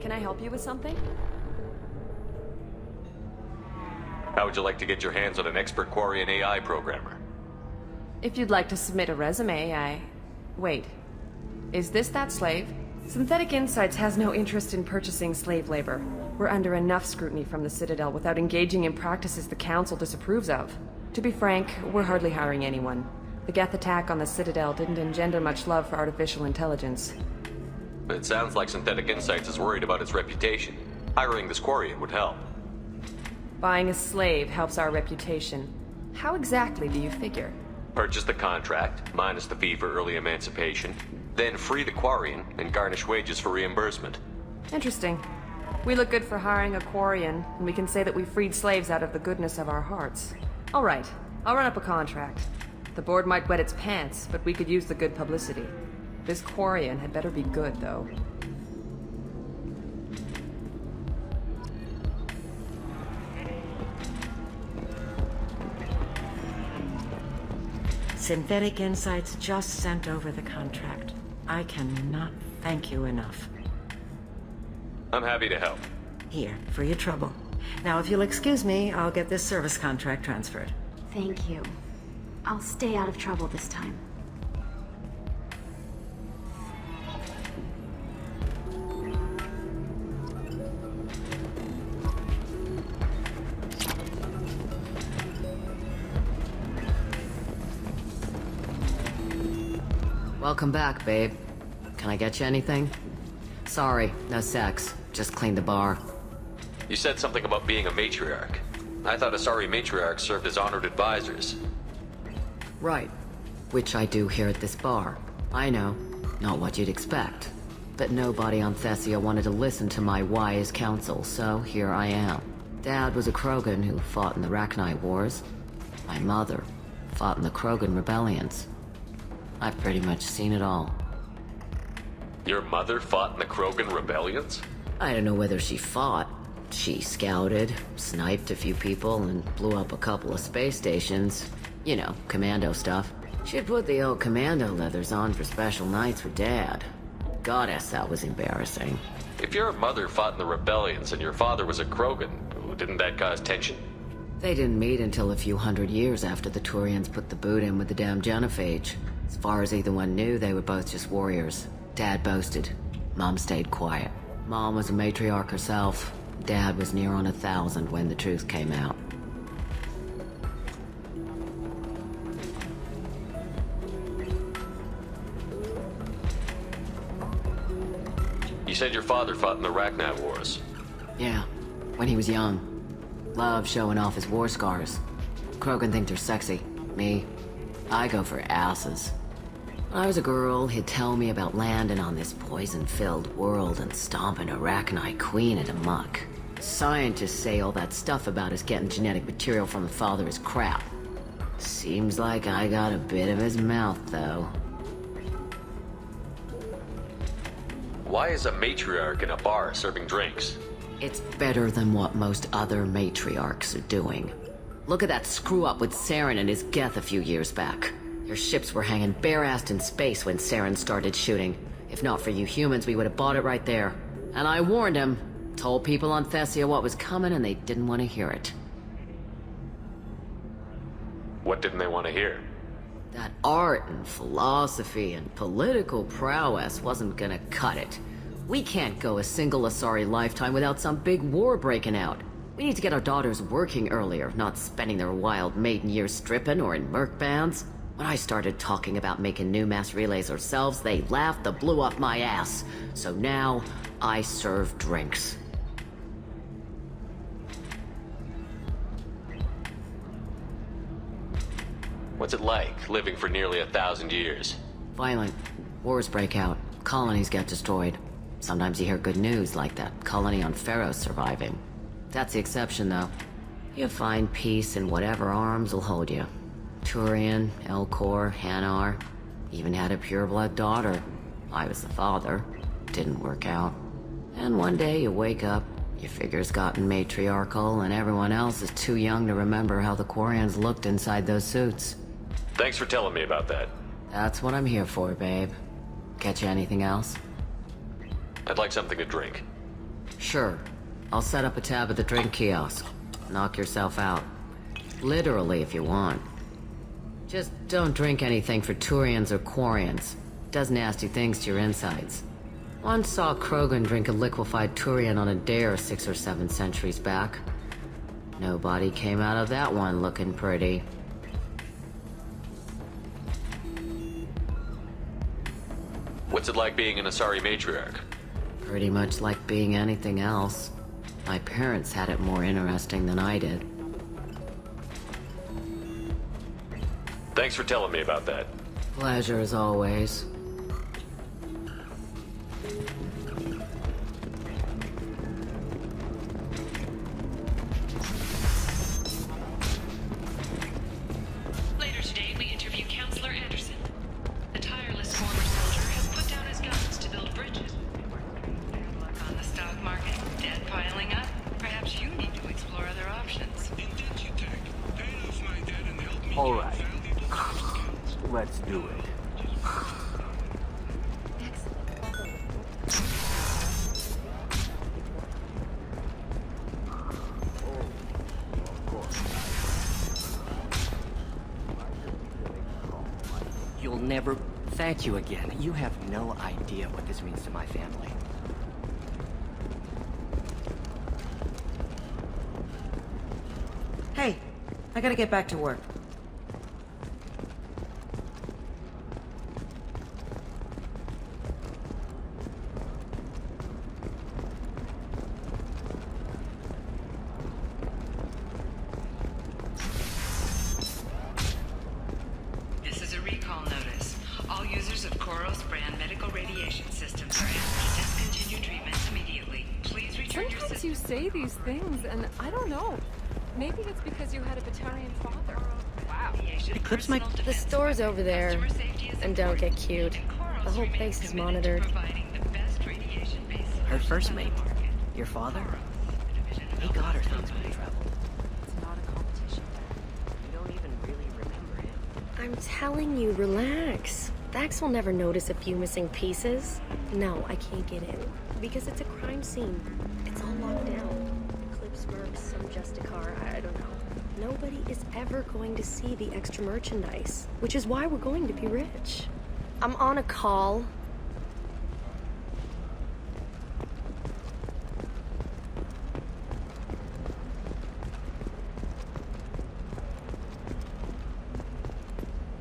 Can I help you with something? How would you like to get your hands on an expert Quarian AI programmer? If you'd like to submit a resume, Wait. Is this that slave? Synthetic Insights has no interest in purchasing slave labor. We're under enough scrutiny from the Citadel without engaging in practices the Council disapproves of. To be frank, we're hardly hiring anyone. The Geth attack on the Citadel didn't engender much love for artificial intelligence. But it sounds like Synthetic Insights is worried about its reputation. Hiring this Quarian would help. Buying a slave helps our reputation. How exactly do you figure? Purchase the contract, minus the fee for early emancipation, then free the Quarian and garnish wages for reimbursement. Interesting. We look good for hiring a Quarian, and we can say that we freed slaves out of the goodness of our hearts. All right, I'll run up a contract. The board might wet its pants, but we could use the good publicity. This Quarian had better be good, though. Synthetic Insights just sent over the contract. I cannot thank you enough. I'm happy to help. Here, for your trouble. Now, if you'll excuse me, I'll get this service contract transferred. Thank you. I'll stay out of trouble this time. Welcome back, babe. Can I get you anything? Sorry, no sex. Just cleaned the bar. You said something about being a matriarch. I thought Asari matriarchs served as honored advisors. Right. Which I do here at this bar. I know. Not what you'd expect. But nobody on Thessia wanted to listen to my wise counsel, so here I am. Dad was a Krogan who fought in the Rachni Wars. My mother fought in the Krogan rebellions. I've pretty much seen it all. Your mother fought in the Krogan rebellions? I don't know whether she fought. She scouted, sniped a few people, and blew up a couple of space stations. You know, commando stuff. She'd put the old commando leathers on for special nights with Dad. Goddess, that was embarrassing. If your mother fought in the rebellions and your father was a Krogan, didn't that cause tension? They didn't meet until a few hundred years after the Turians put the boot in with the damn genophage. As far as either one knew, they were both just warriors. Dad boasted. Mom stayed quiet. Mom was a matriarch herself. Dad was near on 1,000 when the truth came out. You said your father fought in the Rachni Wars. Yeah, when he was young. Loved showing off his war scars. Krogan think they're sexy. Me, I go for asses. When I was a girl, he'd tell me about landing on this poison-filled world and stomping a Rachni queen into muck. Scientists say all that stuff about us getting genetic material from the father is crap. Seems like I got a bit of his mouth, though. Why is a matriarch in a bar serving drinks? It's better than what most other matriarchs are doing. Look at that screw-up with Saren and his Geth a few years back. Their ships were hanging bare-assed in space when Saren started shooting. If not for you humans, we would have bought it right there. And I warned him. Told people on Thessia what was coming, and they didn't want to hear it. What didn't they want to hear? That art and philosophy and political prowess wasn't gonna cut it. We can't go a single Asari lifetime without some big war breaking out. We need to get our daughters working earlier, not spending their wild maiden years stripping or in merc bands. When I started talking about making new mass relays ourselves, they laughed the blue off my ass. So now, I serve drinks. What's it like, living for nearly 1,000 years? Violent. Wars break out. Colonies get destroyed. Sometimes you hear good news, like that colony on Pharaoh surviving. That's the exception, though. You find peace in whatever arms will hold you. Turian, Elcor, Hanar. Even had a pureblood daughter. I was the father. Didn't work out. And one day you wake up, your figure's gotten matriarchal, and everyone else is too young to remember how the Quarians looked inside those suits. Thanks for telling me about that. That's what I'm here for, babe. Catch you anything else? I'd like something to drink. Sure. I'll set up a tab at the drink kiosk. Knock yourself out. Literally, if you want. Just don't drink anything for Turians or Quarians. Does nasty things to your insides. Once saw Krogan drink a liquefied Turian on a dare 6 or 7 centuries back. Nobody came out of that one looking pretty. What's it like being an Asari matriarch? Pretty much like being anything else. My parents had it more interesting than I did. Thanks for telling me about that. Pleasure as always. Later today, we interview Counselor Anderson. A tireless former soldier has put down his guns to build bridges. Bad luck on the stock market, debt piling up. Perhaps you need to explore other options. All right. Let's do it. You'll never... Thank you again. You have no idea what this means to my family. Hey, I gotta get back to work. This is a recall notice. All users of Koros brand medical radiation systems are asked to discontinue treatment immediately. Please return your Sometimes system. you say these things, and I don't know. Maybe it's because you had a Batarian father. Wow. Eclipse my... The store's over there. And don't get cute. The whole place is monitored. Her first mate. Your father? He got her things when he traveled. It's not a competition. You don't even really remember him. I'm telling you, relax. Vax will never notice a few missing pieces. No, I can't get in. Because it's a crime scene. It's all locked down. Eclipse mercs, some Justicar, I don't know. Nobody is ever going to see the extra merchandise. Which is why we're going to be rich. I'm on a call.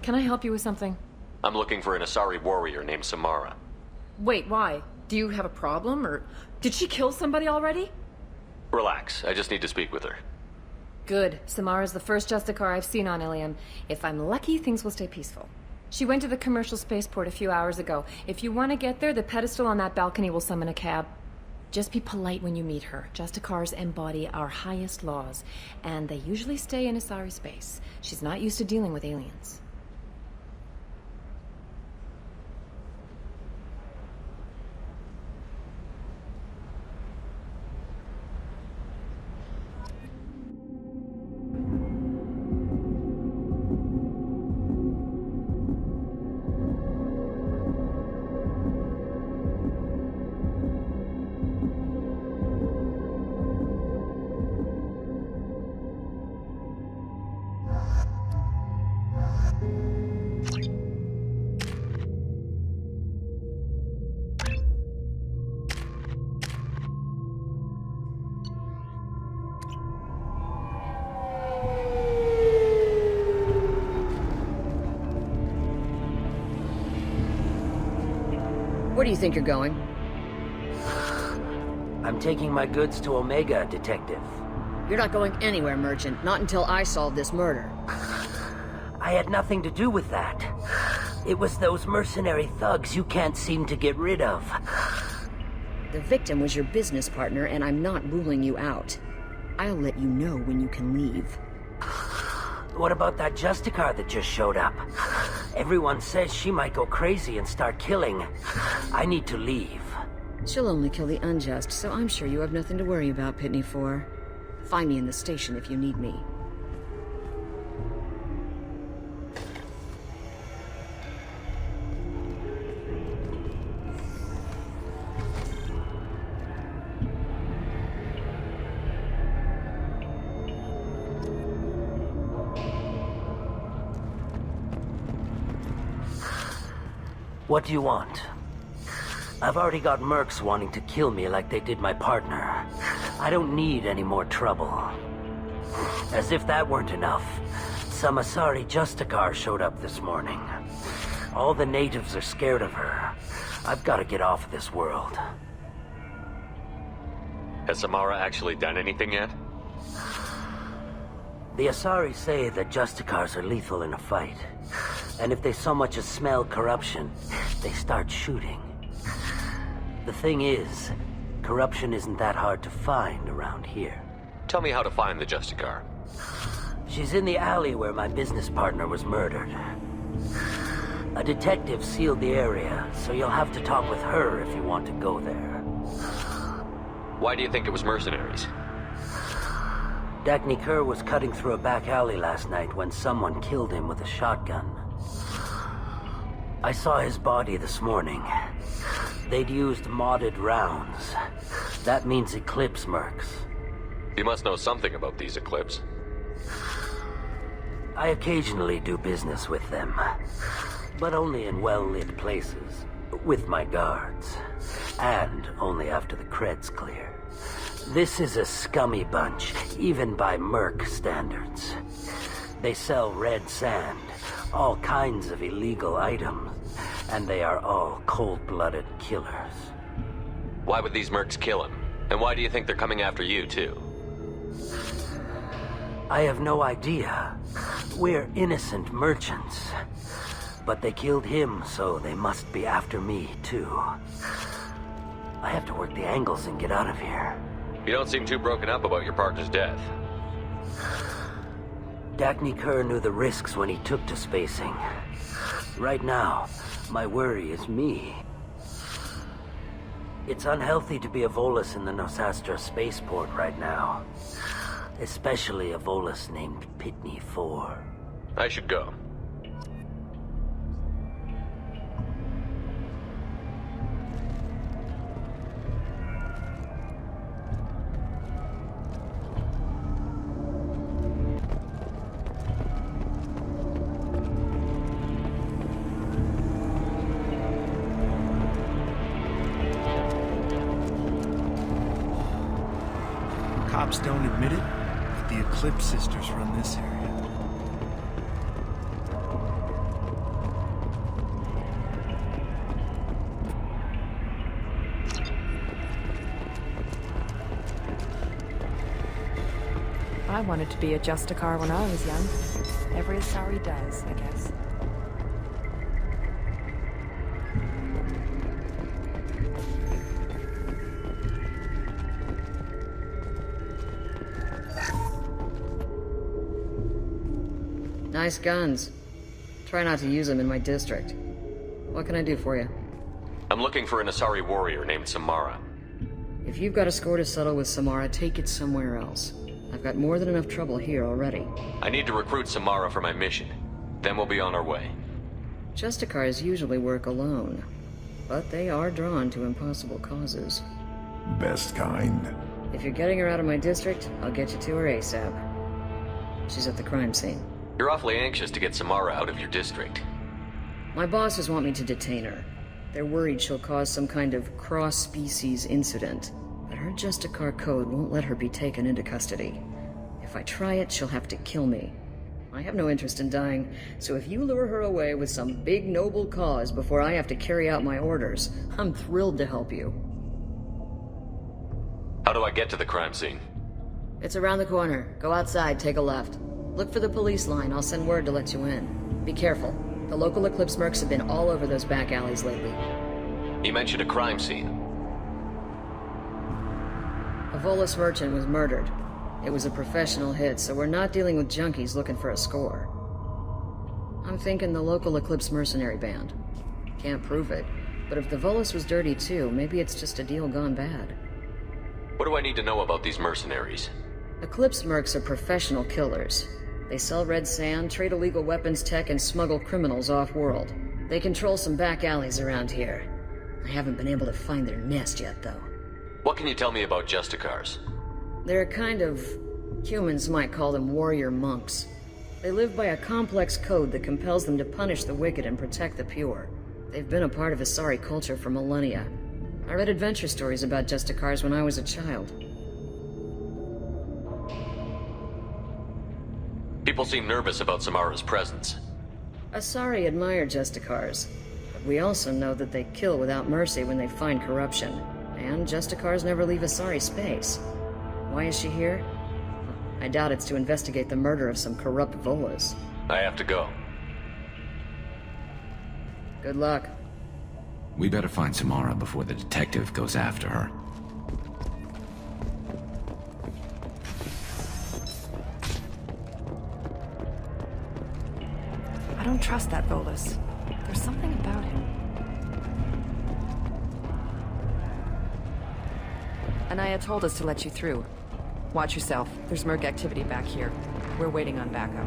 Can I help you with something? I'm looking for an Asari warrior named Samara. Wait, why? Do you have a problem, or did she kill somebody already? Relax, I just need to speak with her. Good. Samara's the first Justicar I've seen on Ilium. If I'm lucky, things will stay peaceful. She went to the commercial spaceport a few hours ago. If you want to get there, the pedestal on that balcony will summon a cab. Just be polite when you meet her. Justicars embody our highest laws, and they usually stay in Asari space. She's not used to dealing with aliens. Where do you think you're going? I'm taking my goods to Omega, Detective. You're not going anywhere, Merchant. Not until I solve this murder. I had nothing to do with that. It was those mercenary thugs you can't seem to get rid of. The victim was your business partner, and I'm not ruling you out. I'll let you know when you can leave. What about that Justicar that just showed up? Everyone says she might go crazy and start killing. I need to leave. She'll only kill the unjust, so I'm sure you have nothing to worry about, Pitney 4. Find me in the station if you need me. What do you want? I've already got mercs wanting to kill me like they did my partner. I don't need any more trouble. As if that weren't enough, some Asari Justicar showed up this morning. All the natives are scared of her. I've got to get off of this world. Has Samara actually done anything yet? The Asari say that Justicars are lethal in a fight. And if they so much as smell corruption, they start shooting. The thing is, corruption isn't that hard to find around here. Tell me how to find the Justicar. She's in the alley where my business partner was murdered. A detective sealed the area, so you'll have to talk with her if you want to go there. Why do you think it was mercenaries? Dagny Kerr was cutting through a back alley last night when someone killed him with a shotgun. I saw his body this morning. They'd used modded rounds. That means Eclipse mercs. You must know something about these Eclipse. I occasionally do business with them, but only in well-lit places, with my guards, and only after the creds clear. This is a scummy bunch, even by merc standards. They sell red sand, all kinds of illegal items, and they are all cold-blooded killers. Why would these mercs kill him? And why do you think they're coming after you, too? I have no idea. We're innocent merchants. But they killed him, so they must be after me, too. I have to work the angles and get out of here. You don't seem too broken up about your partner's death. Dagny Kerr knew the risks when he took to spacing. Right now, my worry is me. It's unhealthy to be a Volus in the Nosastra spaceport right now. Especially a Volus named Pitney 4. I should go. Cops don't admit it, but the Eclipse sisters run this area. I wanted to be a Justicar when I was young. Every Asari does, I guess. Nice guns. Try not to use them in my district. What can I do for you? I'm looking for an Asari warrior named Samara. If you've got a score to settle with Samara, take it somewhere else. I've got more than enough trouble here already. I need to recruit Samara for my mission. Then we'll be on our way. Justicars usually work alone, but they are drawn to impossible causes. Best kind. If you're getting her out of my district, I'll get you to her ASAP. She's at the crime scene. You're awfully anxious to get Samara out of your district. My bosses want me to detain her. They're worried she'll cause some kind of cross-species incident, but her Justicar code won't let her be taken into custody. If I try it, she'll have to kill me. I have no interest in dying, so if you lure her away with some big noble cause before I have to carry out my orders, I'm thrilled to help you. How do I get to the crime scene? It's around the corner. Go outside, take a left. Look for the police line. I'll send word to let you in. Be careful. The local Eclipse mercs have been all over those back alleys lately. You mentioned a crime scene. A Volus merchant was murdered. It was a professional hit, so we're not dealing with junkies looking for a score. I'm thinking the local Eclipse mercenary band. Can't prove it, but if the Volus was dirty too, maybe it's just a deal gone bad. What do I need to know about these mercenaries? Eclipse mercs are professional killers. They sell red sand, trade illegal weapons tech, and smuggle criminals off-world. They control some back alleys around here. I haven't been able to find their nest yet, though. What can you tell me about Justicars? They're a kind of... humans might call them warrior monks. They live by a complex code that compels them to punish the wicked and protect the pure. They've been a part of Asari culture for millennia. I read adventure stories about Justicars when I was a child. People seem nervous about Samara's presence. Asari admire Justicars, but we also know that they kill without mercy when they find corruption. And Justicars never leave Asari space. Why is she here? I doubt it's to investigate the murder of some corrupt Volas. I have to go. Good luck. We better find Samara before the detective goes after her. I don't trust that Volus. There's something about him. Anaya told us to let you through. Watch yourself. There's Merc activity back here. We're waiting on backup.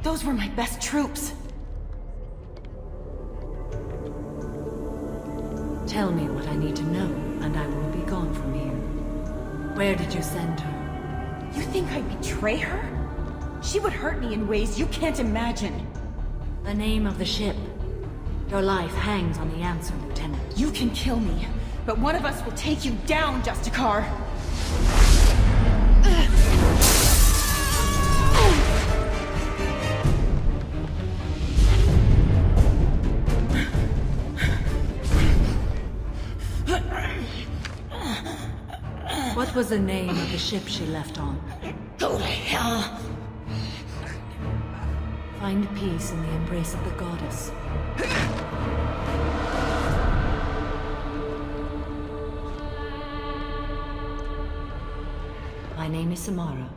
Those were my best troops. Tell me what I need to know, and I will be gone from here. Where did you send her? You think I'd betray her? She would hurt me in ways you can't imagine. The name of the ship. Your life hangs on the answer, Lieutenant. You can kill me, but one of us will take you down, Justicar. What was the name of the ship she left on? Go to hell! Find peace in the embrace of the goddess. My name is Samara,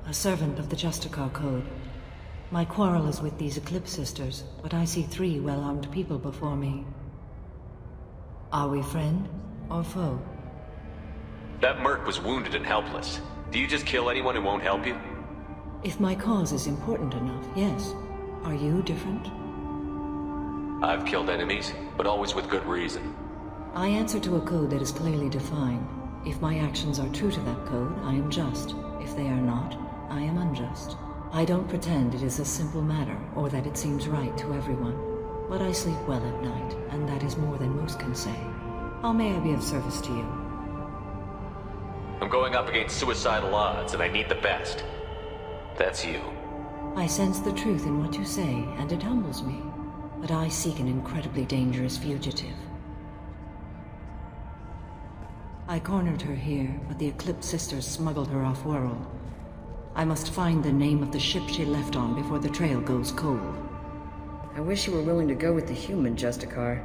a servant of the Justicar Code. My quarrel is with these Eclipse Sisters, but I see 3 well-armed people before me. Are we friend or foe? That merc was wounded and helpless. Do you just kill anyone who won't help you? If my cause is important enough, yes. Are you different? I've killed enemies, but always with good reason. I answer to a code that is clearly defined. If my actions are true to that code, I am just. If they are not, I am unjust. I don't pretend it is a simple matter, or that it seems right to everyone. But I sleep well at night, and that is more than most can say. How may I be of service to you? I'm going up against suicidal odds, and I need the best. That's you. I sense the truth in what you say, and it humbles me. But I seek an incredibly dangerous fugitive. I cornered her here, but the Eclipse Sisters smuggled her off-world. I must find the name of the ship she left on before the trail goes cold. I wish you were willing to go with the human, Justicar.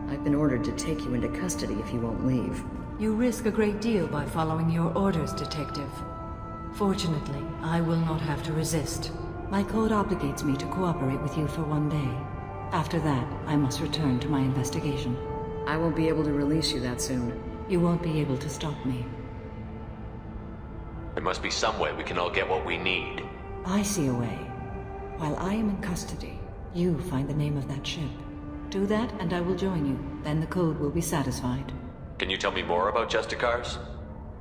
I've been ordered to take you into custody if you won't leave. You risk a great deal by following your orders, Detective. Fortunately, I will not have to resist. My code obligates me to cooperate with you for 1 day. After that, I must return to my investigation. I won't be able to release you that soon. You won't be able to stop me. There must be some way we can all get what we need. I see a way. While I am in custody, you find the name of that ship. Do that, and I will join you. Then the code will be satisfied. Can you tell me more about Justicars?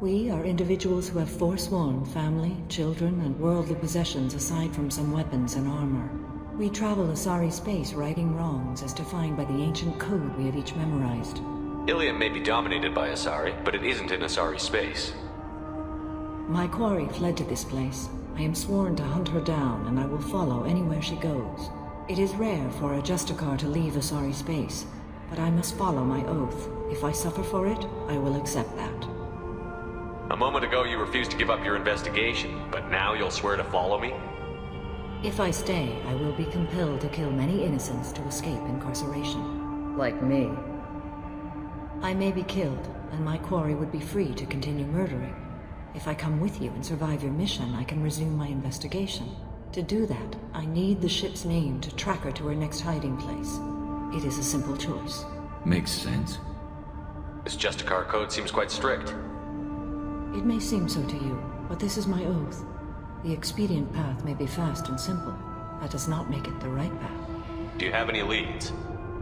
We are individuals who have forsworn family, children, and worldly possessions aside from some weapons and armor. We travel Asari space righting wrongs as defined by the ancient code we have each memorized. Ilium may be dominated by Asari, but it isn't in Asari space. My quarry fled to this place. I am sworn to hunt her down, and I will follow anywhere she goes. It is rare for a Justicar to leave Asari space, but I must follow my oath. If I suffer for it, I will accept that. A moment ago you refused to give up your investigation, but now you'll swear to follow me? If I stay, I will be compelled to kill many innocents to escape incarceration. Like me. I may be killed, and my quarry would be free to continue murdering. If I come with you and survive your mission, I can resume my investigation. To do that, I need the ship's name to track her to her next hiding place. It is a simple choice. Makes sense. This Justicar code seems quite strict. It may seem so to you, but this is my oath. The expedient path may be fast and simple. That does not make it the right path. Do you have any leads?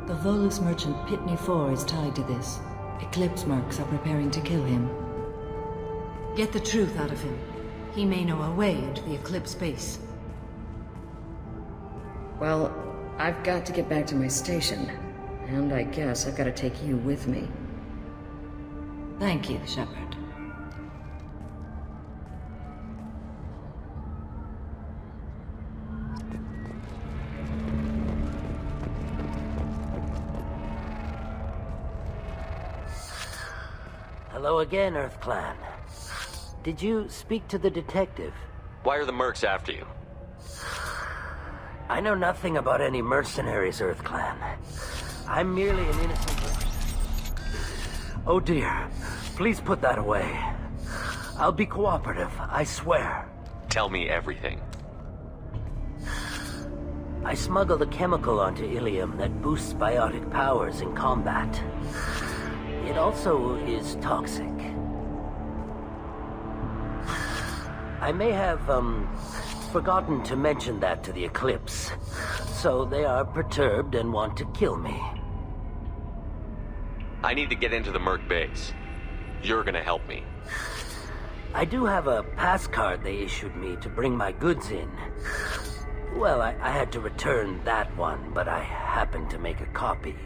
The Volus merchant Pitney 4 is tied to this. Eclipse mercs are preparing to kill him. Get the truth out of him. He may know a way into the Eclipse base. Well, I've got to get back to my station. And I guess I've got to take you with me. Thank you, Shepard. Hello again, Earth Clan. Did you speak to the detective? Why are the mercs after you? I know nothing about any mercenaries, Earth Clan. I'm merely an innocent... Oh dear. Please put that away. I'll be cooperative, I swear. Tell me everything. I smuggled a chemical onto Ilium that boosts biotic powers in combat. It also is toxic. I may have, forgotten to mention that to the Eclipse. So they are perturbed and want to kill me. I need to get into the merc base. You're gonna help me. I do have a pass card they issued me to bring my goods in. Well, I had to return that one, but I happened to make a copy.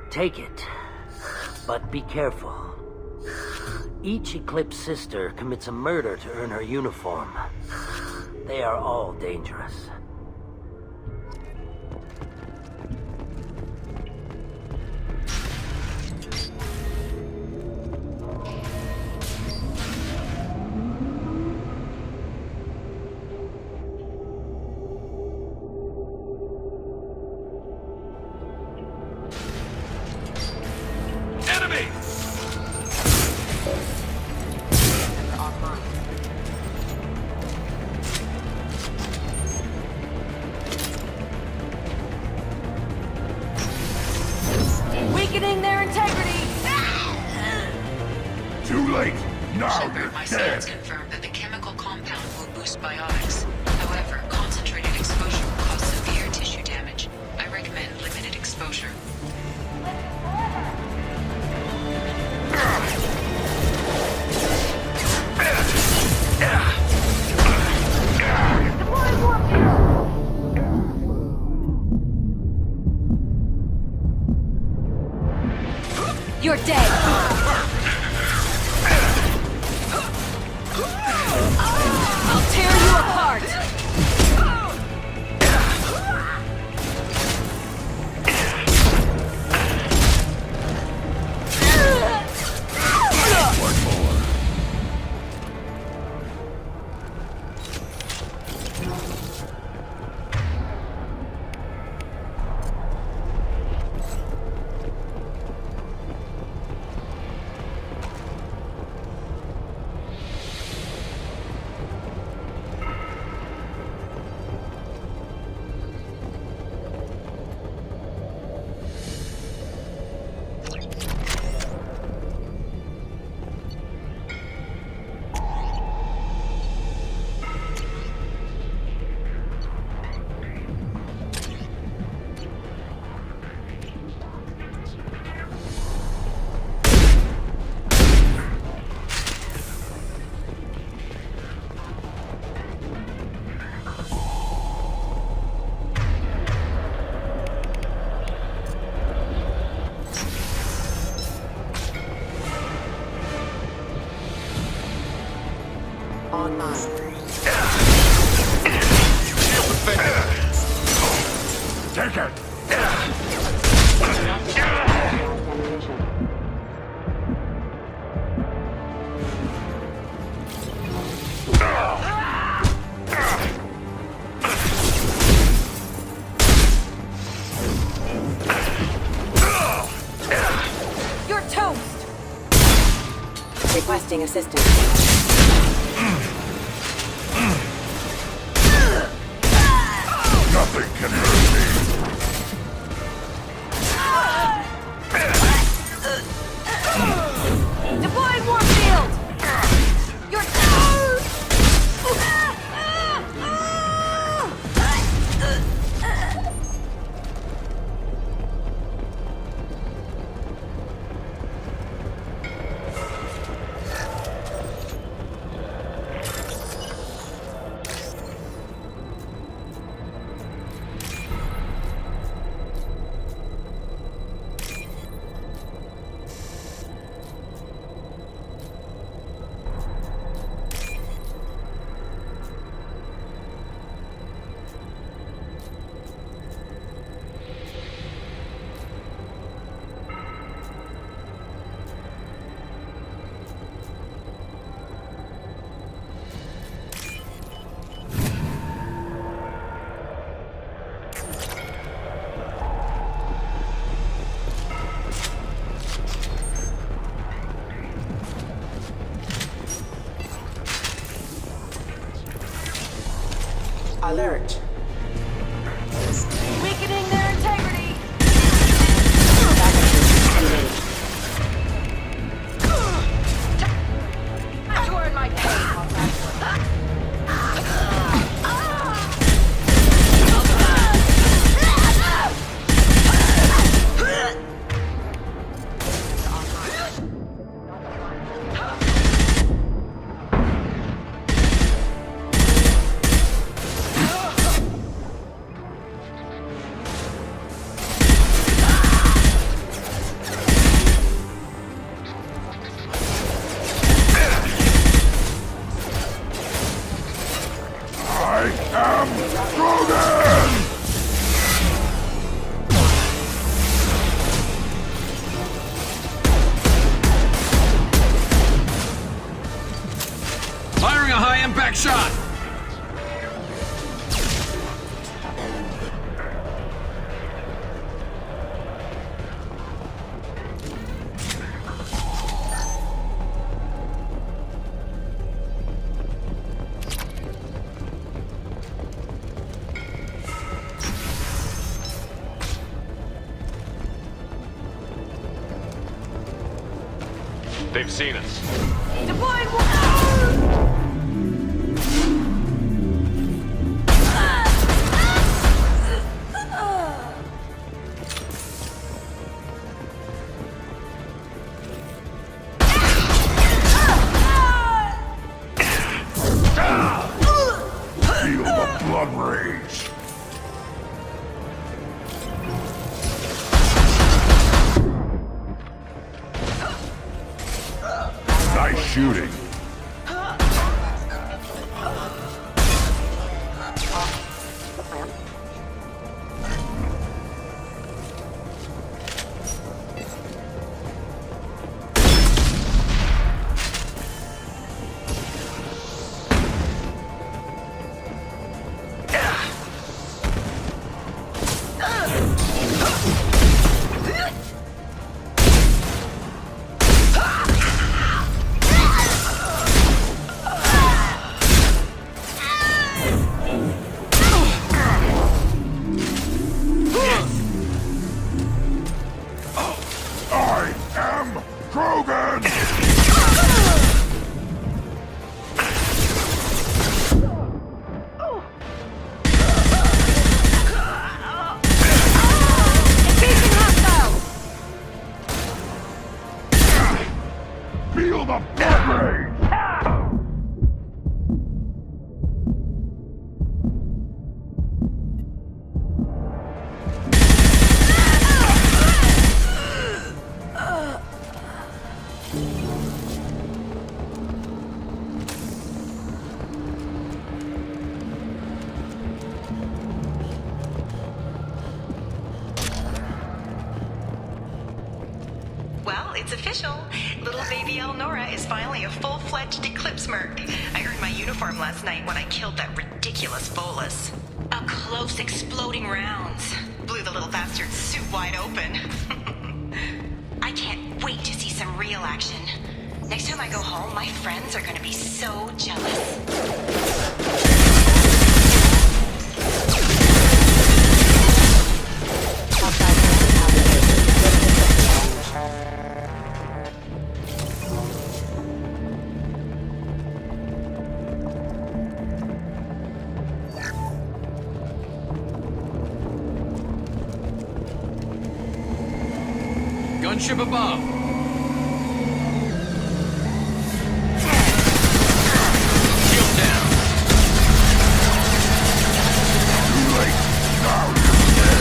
Take it, but be careful. Each Eclipse sister commits a murder to earn her uniform. They are all dangerous. Weakening their integrity! Too late! Now they're My dead! science confirmed that the chemical compound will boost biotics. However, concentrated exposure will cause severe tissue damage. I recommend limited exposure. You're dead! I'll tear you apart! online. Take it! You're toast! Requesting assistance. Nothing can hurt me. Deploying warfield! You're toast! Alert. Weakening their integrity! You earned my Firing a high-impact shot! They've seen us. Deploying Feel the blood rage. Nice shooting. Feel the blood rage! It's official. Little baby Elnora is finally a full-fledged Eclipse merc. I earned my uniform last night when I killed that ridiculous Volus. Up close, exploding rounds. Blew the little bastard's suit wide open. I can't wait to see some real action. Next time I go home, my friends are gonna be so jealous. Gunship above. Shield down. Too late. Now you're dead.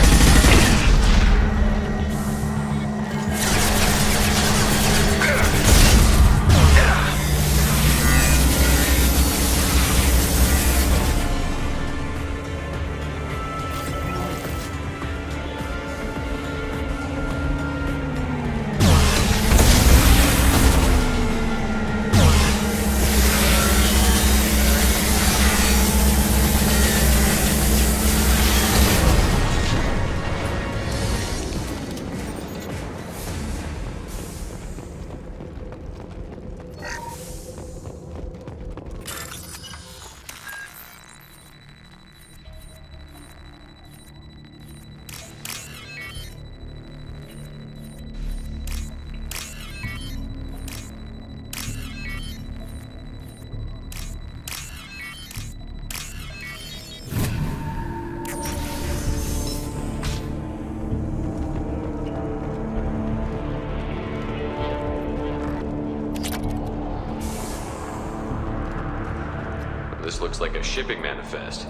This looks like a shipping manifest.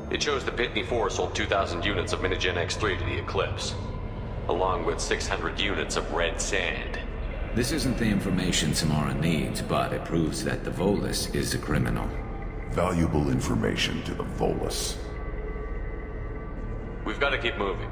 It shows the Pitney 4 sold 2,000 units of Minigen X3 to the Eclipse, along with 600 units of red sand. This isn't the information Samara needs, but it proves that the Volus is a criminal. Valuable information to the Volus. We've got to keep moving.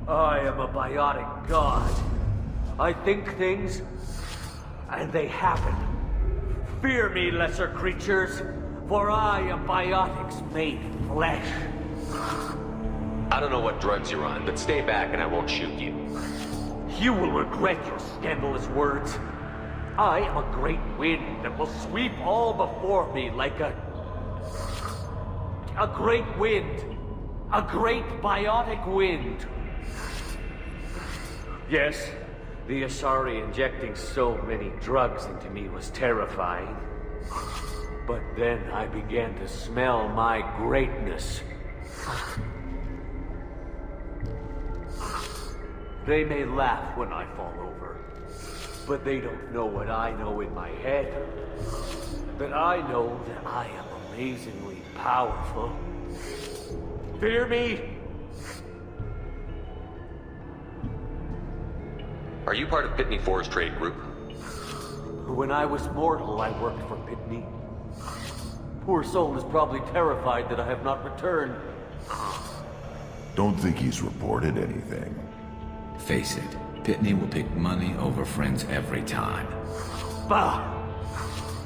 I am a biotic god. I think things, and they happen. Fear me, lesser creatures, for I am biotics made flesh. I don't know what drugs you're on, but stay back and I won't shoot you. You will regret your scandalous words. I am a great wind that will sweep all before me like a great wind. A great biotic wind. Yes, the Asari injecting so many drugs into me was terrifying. But then I began to smell my greatness. They may laugh when I fall over, but they don't know what I know in my head. That I know that I am amazingly powerful. Fear me? Are you part of Pitney 4's trade group? When I was mortal, I worked for Pitney. Poor soul is probably terrified that I have not returned. Don't think he's reported anything. Face it, Pitney will pick money over friends every time. Bah!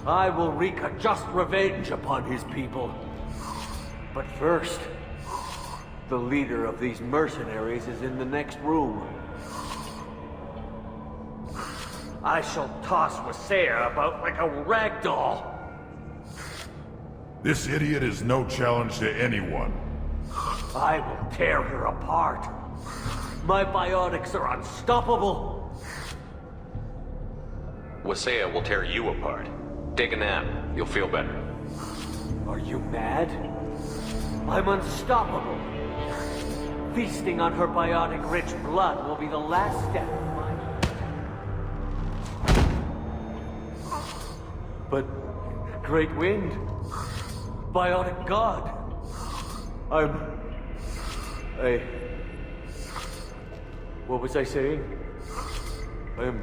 I will wreak a just revenge upon his people. But first, the leader of these mercenaries is in the next room. I shall toss Wasea about like a rag doll. This idiot is no challenge to anyone. I will tear her apart. My biotics are unstoppable. Wasea will tear you apart. Take a nap. You'll feel better. Are you mad? I'm unstoppable. Feasting on her biotic-rich blood will be the last step of my... But... Great Wind... Biotic God... What was I saying? I'm...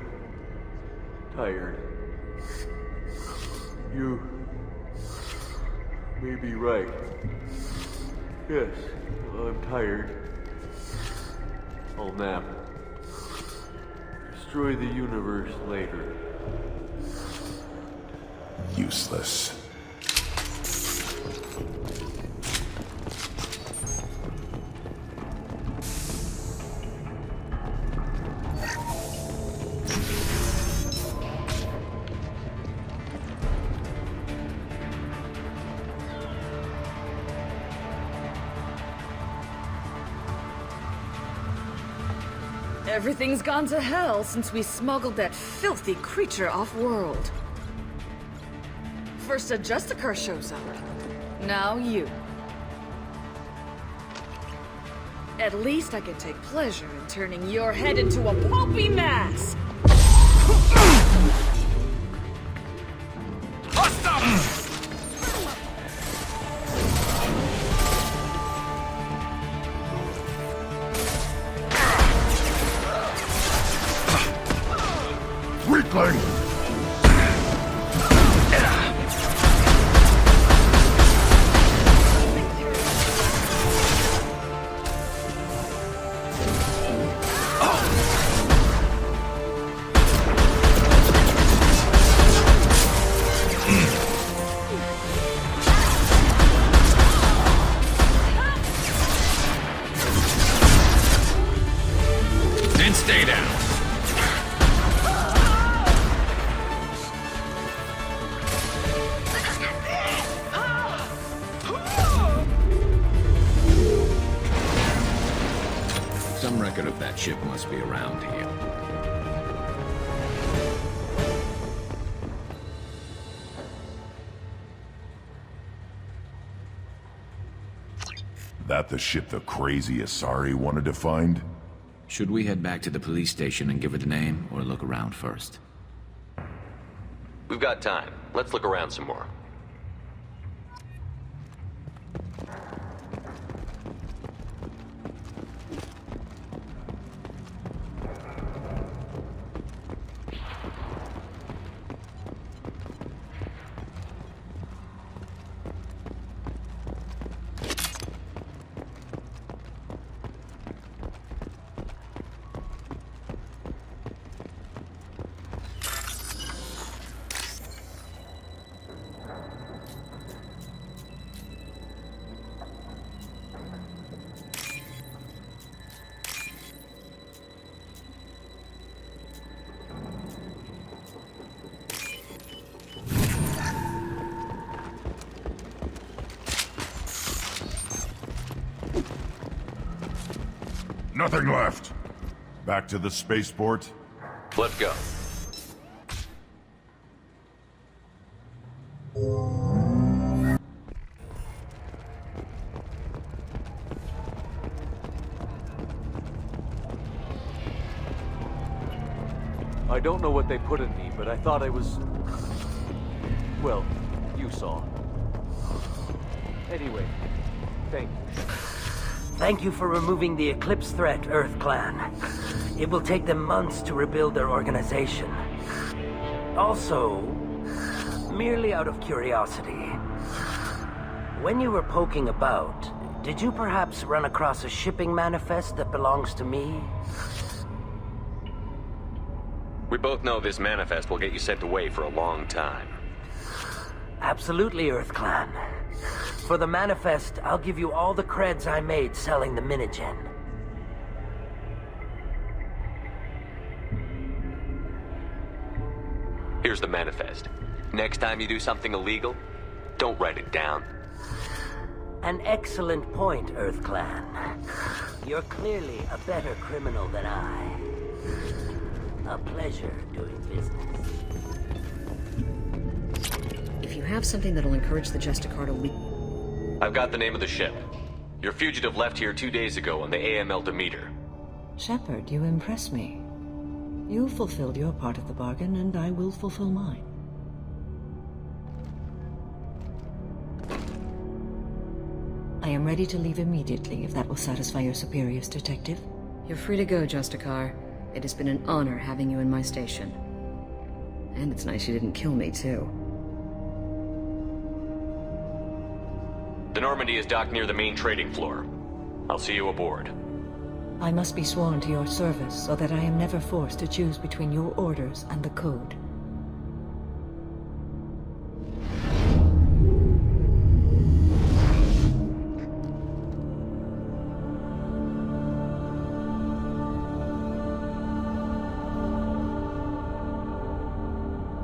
tired. You... may be right. Yes, I'm tired. I'll nap. Destroy the universe later. Useless. Everything's gone to hell since we smuggled that filthy creature off-world. First a Justicar shows up. Now you. At least I can take pleasure in turning your head into a pulpy mass! Weakling! Then stay down. Some record of that ship must be around here. That the ship the crazy Asari wanted to find? Should we head back to the police station and give her the name, or look around first? We've got time. Let's look around some more. Nothing left. Back to the spaceport? Let's go. I don't know what they put in me, but I thought I was... well, you saw. Anyway, thank you. Thank you for removing the Eclipse threat, Earth Clan. It will take them months to rebuild their organization. Also, merely out of curiosity, When you were poking about, did you perhaps run across a shipping manifest that belongs to me? We both know this manifest will get you sent away for a long time. Absolutely, EarthClan. For the manifest, I'll give you all the creds I made selling the Minigen. Here's the manifest. Next time you do something illegal, don't write it down. An excellent point, EarthClan. You're clearly a better criminal than I. A pleasure doing business. If you have something that'll encourage the Justicar to leave... I've got the name of the ship. Your fugitive left here 2 days ago on the AML Demeter. Shepard, you impress me. You fulfilled your part of the bargain, and I will fulfill mine. I am ready to leave immediately, if that will satisfy your superiors, Detective. You're free to go, Justicar. It has been an honor having you in my station. And it's nice you didn't kill me, too. The Normandy is docked near the main trading floor. I'll see you aboard. I must be sworn to your service so that I am never forced to choose between your orders and the Code.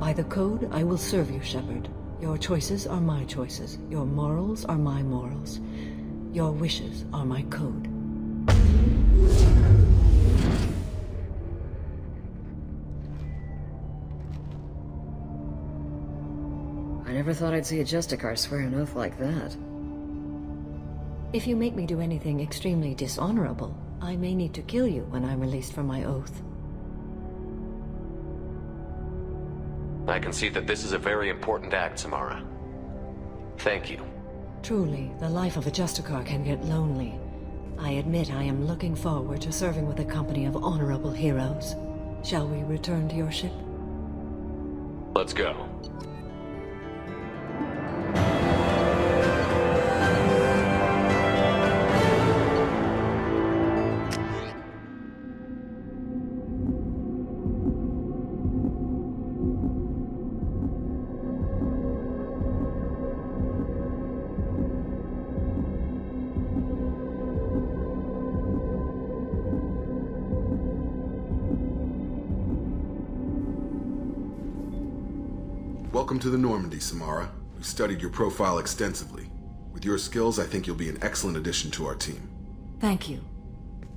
By the Code, I will serve you, Shepard. Your choices are my choices. Your morals are my morals. Your wishes are my code. I never thought I'd see a Justicar swear an oath like that. If you make me do anything extremely dishonorable, I may need to kill you when I'm released from my oath. I can see that this is a very important act, Samara. Thank you. Truly, the life of a Justicar can get lonely. I admit I am looking forward to serving with a company of honorable heroes. Shall we return to your ship? Let's go. Welcome to the Normandy, Samara. We've studied your profile extensively. With your skills, I think you'll be an excellent addition to our team. Thank you.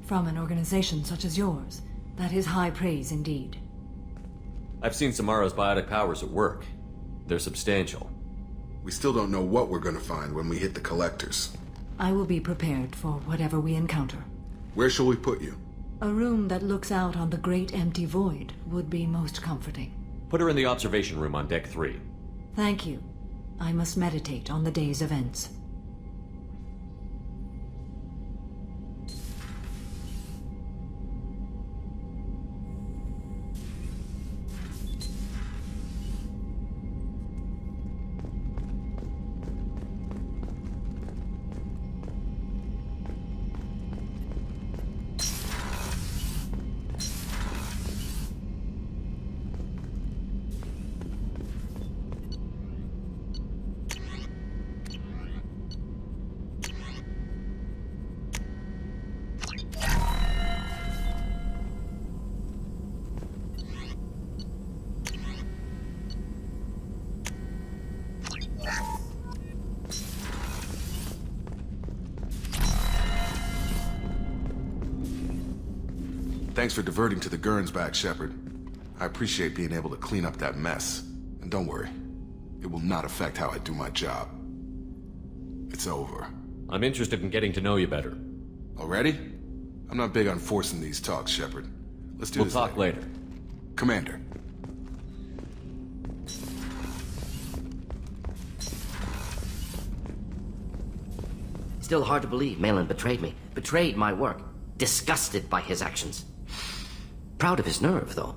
From an organization such as yours, that is high praise indeed. I've seen Samara's biotic powers at work. They're substantial. We still don't know what we're going to find when we hit the collectors. I will be prepared for whatever we encounter. Where shall we put you? A room that looks out on the great empty void would be most comforting. Put her in the observation room on Deck 3. Thank you. I must meditate on the day's events. Thanks for diverting to the Gurns back, Shepard. I appreciate being able to clean up that mess. And don't worry, it will not affect how I do my job. It's over. I'm interested in getting to know you better. Already? I'm not big on forcing these talks, Shepard. Let's do this We'll talk later. Commander. Still hard to believe Malin betrayed me. Betrayed my work. Disgusted by his actions. Proud of his nerve, though.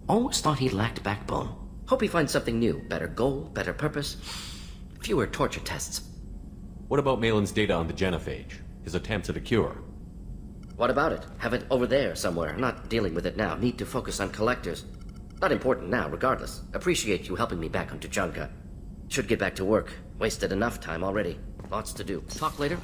Always thought he lacked backbone. Hope he finds something new. Better goal, better purpose. Fewer torture tests. What about Malin's data on the genophage? His attempts at a cure? What about it? Have it over there somewhere. Not dealing with it now. Need to focus on collectors. Not important now, regardless. Appreciate you helping me back on Tuchanka. Should get back to work. Wasted enough time already. Lots to do. Talk later.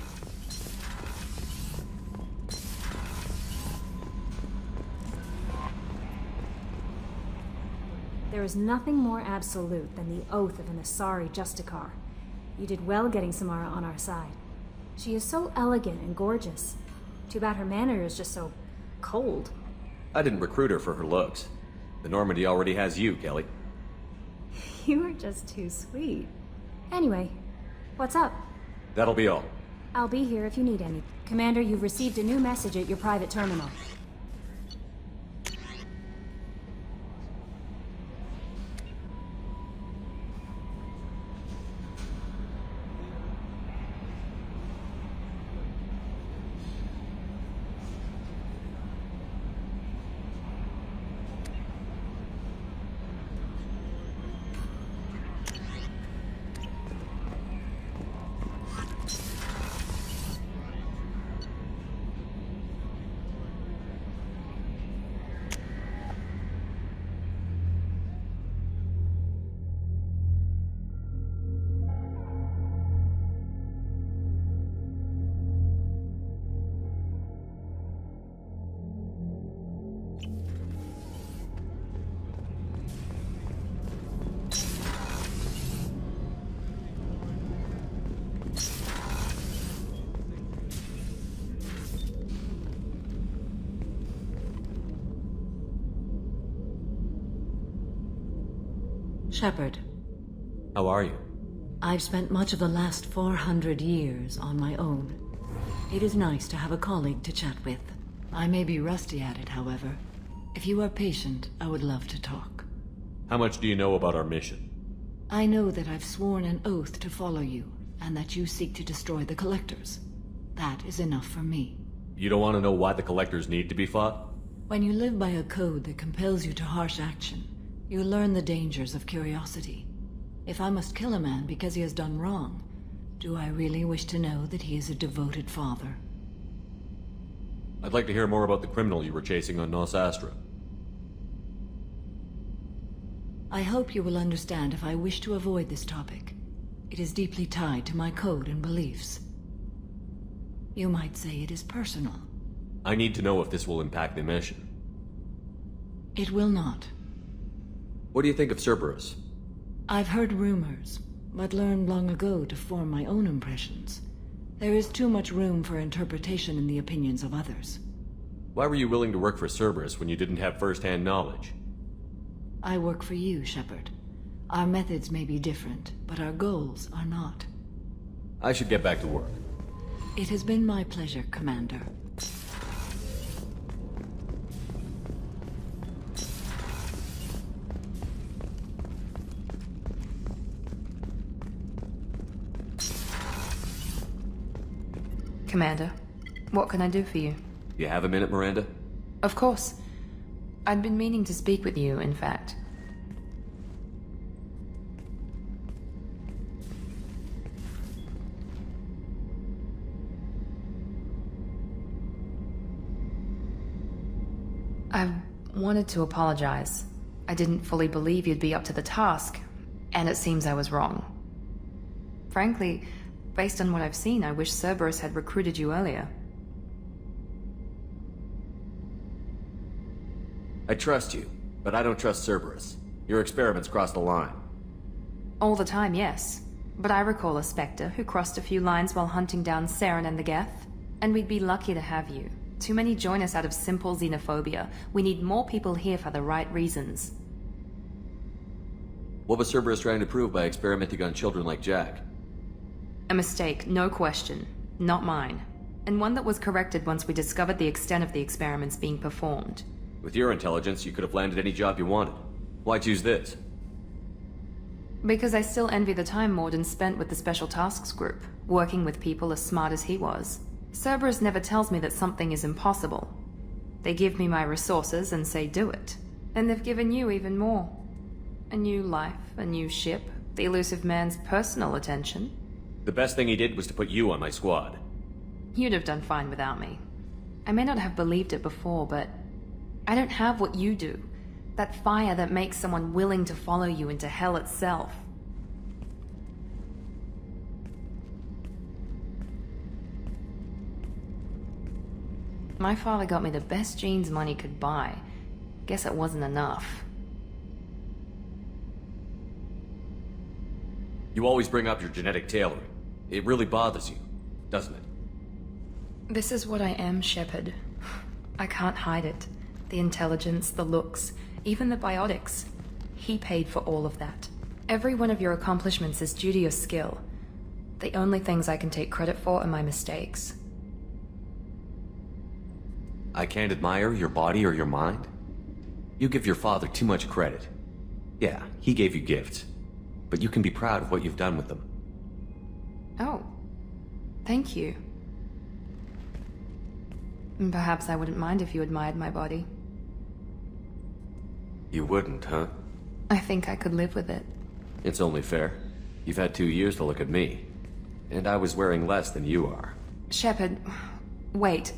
There is nothing more absolute than the oath of an Asari Justicar. You did well getting Samara on our side. She is so elegant and gorgeous. Too bad her manner is just so cold. I didn't recruit her for her looks. The Normandy already has you, Kelly. You are just too sweet. Anyway, what's up? That'll be all. I'll be here if you need any. Commander, you've received a new message at your private terminal. Shepard. How are you? I've spent much of the last 400 years on my own. It is nice to have a colleague to chat with. I may be rusty at it, however. If you are patient, I would love to talk. How much do you know about our mission? I know that I've sworn an oath to follow you, and that you seek to destroy the Collectors. That is enough for me. You don't want to know why the Collectors need to be fought? When you live by a code that compels you to harsh action, you learn the dangers of curiosity. If I must kill a man because he has done wrong, do I really wish to know that he is a devoted father? I'd like to hear more about the criminal you were chasing on Nos Astra. I hope you will understand if I wish to avoid this topic. It is deeply tied to my code and beliefs. You might say it is personal. I need to know if this will impact the mission. It will not. What do you think of Cerberus? I've heard rumors, but learned long ago to form my own impressions. There is too much room for interpretation in the opinions of others. Why were you willing to work for Cerberus when you didn't have first-hand knowledge? I work for you, Shepard. Our methods may be different, but our goals are not. I should get back to work. It has been my pleasure, Commander. Commander, what can I do for you? You have a minute, Miranda? Of course. I'd been meaning to speak with you, in fact. I wanted to apologize. I didn't fully believe you'd be up to the task, and it seems I was wrong. Frankly, based on what I've seen, I wish Cerberus had recruited you earlier. I trust you, but I don't trust Cerberus. Your experiments crossed the line. All the time, yes. But I recall a Spectre who crossed a few lines while hunting down Saren and the Geth. And we'd be lucky to have you. Too many join us out of simple xenophobia. We need more people here for the right reasons. What was Cerberus trying to prove by experimenting on children like Jack? A mistake, no question. Not mine. And one that was corrected once we discovered the extent of the experiments being performed. With your intelligence, you could have landed any job you wanted. Why choose this? Because I still envy the time Morden spent with the Special Tasks Group, working with people as smart as he was. Cerberus never tells me that something is impossible. They give me my resources and say do it. And they've given you even more. A new life, a new ship, the elusive man's personal attention. The best thing he did was to put you on my squad. You'd have done fine without me. I may not have believed it before, but I don't have what you do. That fire that makes someone willing to follow you into hell itself. My father got me the best jeans money could buy. Guess it wasn't enough. You always bring up your genetic tailoring. It really bothers you, doesn't it? This is what I am, Shepard. I can't hide it. The intelligence, the looks, even the biotics. He paid for all of that. Every one of your accomplishments is due to your skill. The only things I can take credit for are my mistakes. I can't admire your body or your mind? You give your father too much credit. Yeah, he gave you gifts, but you can be proud of what you've done with them. Oh, thank you. Perhaps I wouldn't mind if you admired my body. You wouldn't, huh? I think I could live with it. It's only fair. You've had 2 years to look at me, and I was wearing less than you are. Shepard, wait.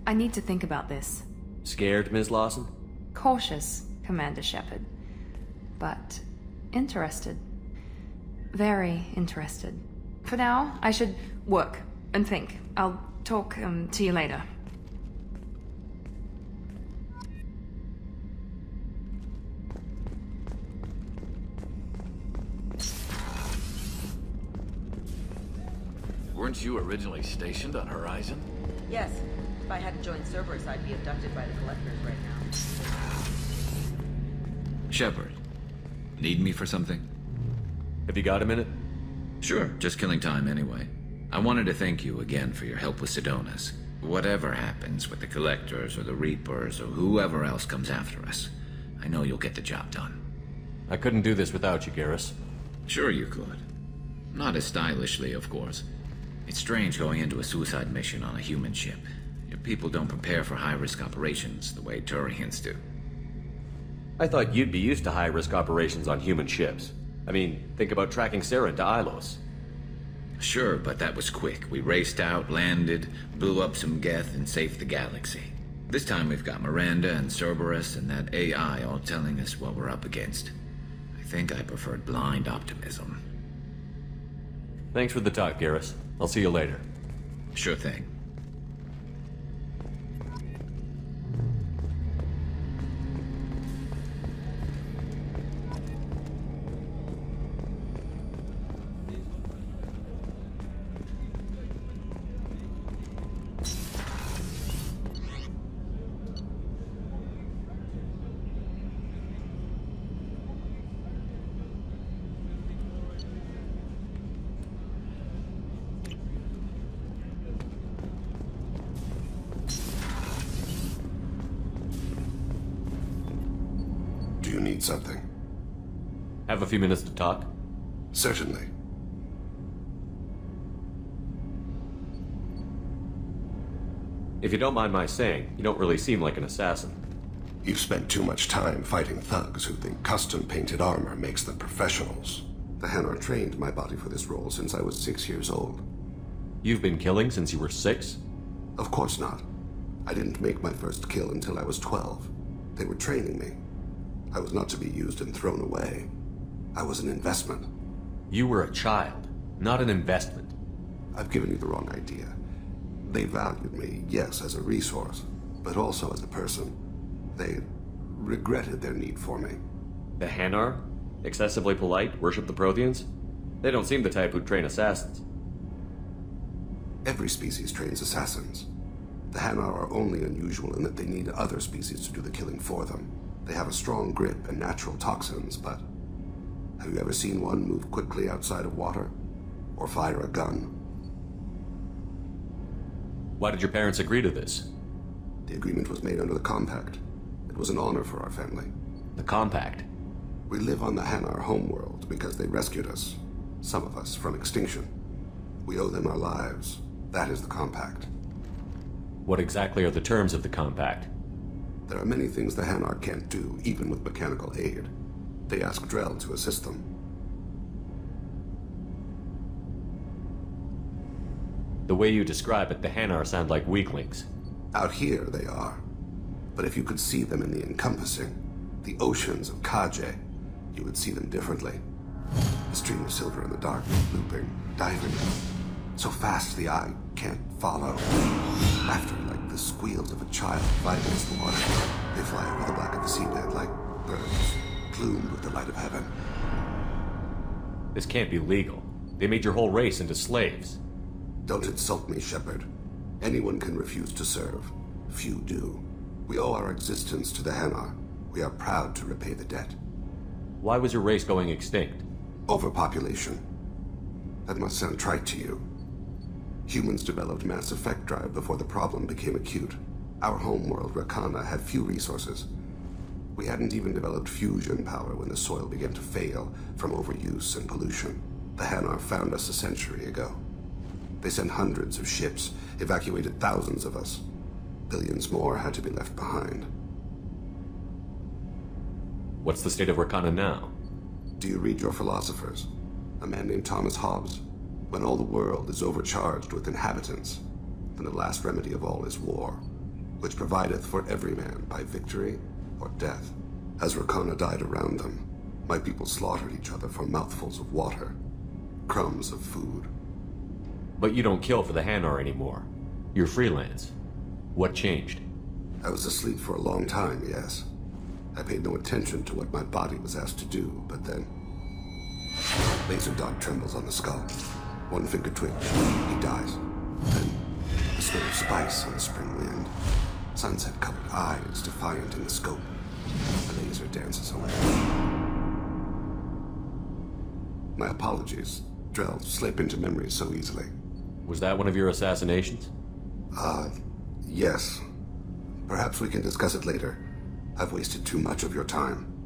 I need to think about this. Scared, Ms. Lawson? Cautious, Commander Shepard. But interested. Very interested. For now, I should work and think. I'll talk to you later. Weren't you originally stationed on Horizon? Yes. If I hadn't joined Cerberus, I'd be abducted by the Collectors right now. Shepard, need me for something? Have you got a minute? Sure, just killing time anyway. I wanted to thank you again for your help with Sidonis. Whatever happens with the Collectors or the Reapers or whoever else comes after us, I know you'll get the job done. I couldn't do this without you, Garrus. Sure you could. Not as stylishly, of course. It's strange going into a suicide mission on a human ship. Your people don't prepare for high-risk operations the way Turians do. I thought you'd be used to high-risk operations on human ships. I mean, think about tracking Sarah into Ilos. Sure, but that was quick. We raced out, landed, blew up some Geth, and saved the galaxy. This time we've got Miranda and Cerberus and that AI all telling us what we're up against. I think I preferred blind optimism. Thanks for the talk, Garrus. I'll see you later. Sure thing. Do you need something? Have a few minutes to talk? Certainly. If you don't mind my saying, you don't really seem like an assassin. You've spent too much time fighting thugs who think custom-painted armor makes them professionals. The Hanar trained my body for this role since I was 6 years old. You've been killing since you were 6? Of course not. I didn't make my first kill until I was 12. They were training me. I was not to be used and thrown away. I was an investment. You were a child, not an investment. I've given you the wrong idea. They valued me, yes, as a resource, but also as a person. They regretted their need for me. The Hanar? Excessively polite, worship the Protheans? They don't seem the type who'd train assassins. Every species trains assassins. The Hanar are only unusual in that they need other species to do the killing for them. They have a strong grip and natural toxins, but have you ever seen one move quickly outside of water? Or fire a gun? Why did your parents agree to this? The agreement was made under the Compact. It was an honor for our family. The Compact? We live on the Hanar homeworld because they rescued us. Some of us from extinction. We owe them our lives. That is the Compact. What exactly are the terms of the Compact? There are many things the Hanar can't do, even with mechanical aid. They ask Drell to assist them. The way you describe it, the Hanar sound like weaklings. Out here, they are. But if you could see them in the encompassing, the oceans of Kaje, you would see them differently. A stream of silver in the dark, looping, diving. So fast the eye can't follow. Laughter like the squeals of a child fighting against the water. They fly over the black of the seabed like birds, plumed with the light of heaven. This can't be legal. They made your whole race into slaves. Don't insult me, Shepard. Anyone can refuse to serve. Few do. We owe our existence to the Hanar. We are proud to repay the debt. Why was your race going extinct? Overpopulation. That must sound trite to you. Humans developed mass effect drive before the problem became acute. Our homeworld, Rakana, had few resources. We hadn't even developed fusion power when the soil began to fail from overuse and pollution. The Hanar found us a century ago. They sent hundreds of ships, evacuated thousands of us. Billions more had to be left behind. What's the state of Rakana now? Do you read your philosophers? A man named Thomas Hobbes. When all the world is overcharged with inhabitants, then the last remedy of all is war, which provideth for every man by victory or death. As Rakana died around them, my people slaughtered each other for mouthfuls of water, crumbs of food. But you don't kill for the Hanar anymore. You're freelance. What changed? I was asleep for a long time, yes. I paid no attention to what my body was asked to do, but then... Laser dot trembles on the skull. One finger twitch, he dies. Then, the smell of spice on the spring wind. Sunset-colored eyes defiant in the scope. The laser dances away. My apologies. Drell slip into memory so easily. Was that one of your assassinations? Yes. Perhaps we can discuss it later. I've wasted too much of your time.